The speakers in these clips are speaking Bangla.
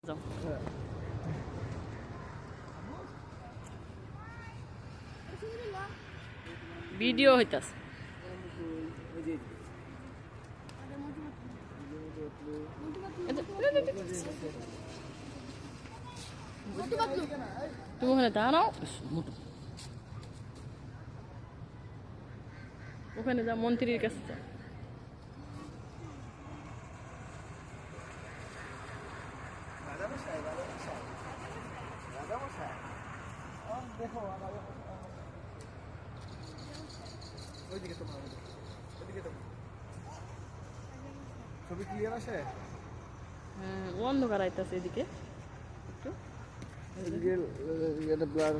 যাও। ভিডিও হইতাছে। তুমি ওখানে দাঁড়াও, ওখানে যা মন্ত্রীর কাছে যাও। ছবি ক্লিয়ার আসে? হ্যাঁ, অন্ধকার আইতাছে এদিকে একটু। এটা ব্লার।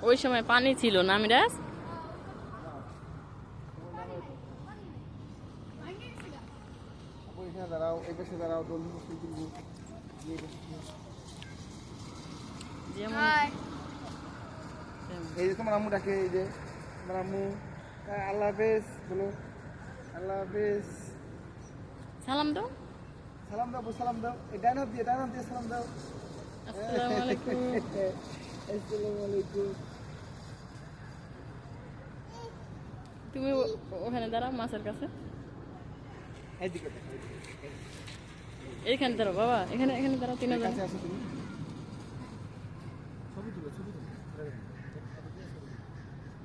ওই সময় পানি ছিল না মিরাজ? এখানে দাঁড়াও, এই পাশে দাঁড়াও, দোল মুসলিম তুলবো। এই যে তোমার আম্মু ডাকে, এই যে তোমার আম্মু। আল্লাহ হাফেজ বলো, আল্লাহ হাফেজ। সালাম দাও, সালাম দাও, সালাম দাও। এই ডান হাত দিয়ে সালাম দাও। আসসালামু আলাইকুম। আসসালামু আলাইকুম। তুমি ওখানে দাঁড়াও মাছের কাছে। এইদিকে এইখানে দাঁড়াও বাবা, এখানে এখানে দাঁড়াও, তিনজন। কাছে আসো তুমি। ছবি তুলো, ছবি তুলো।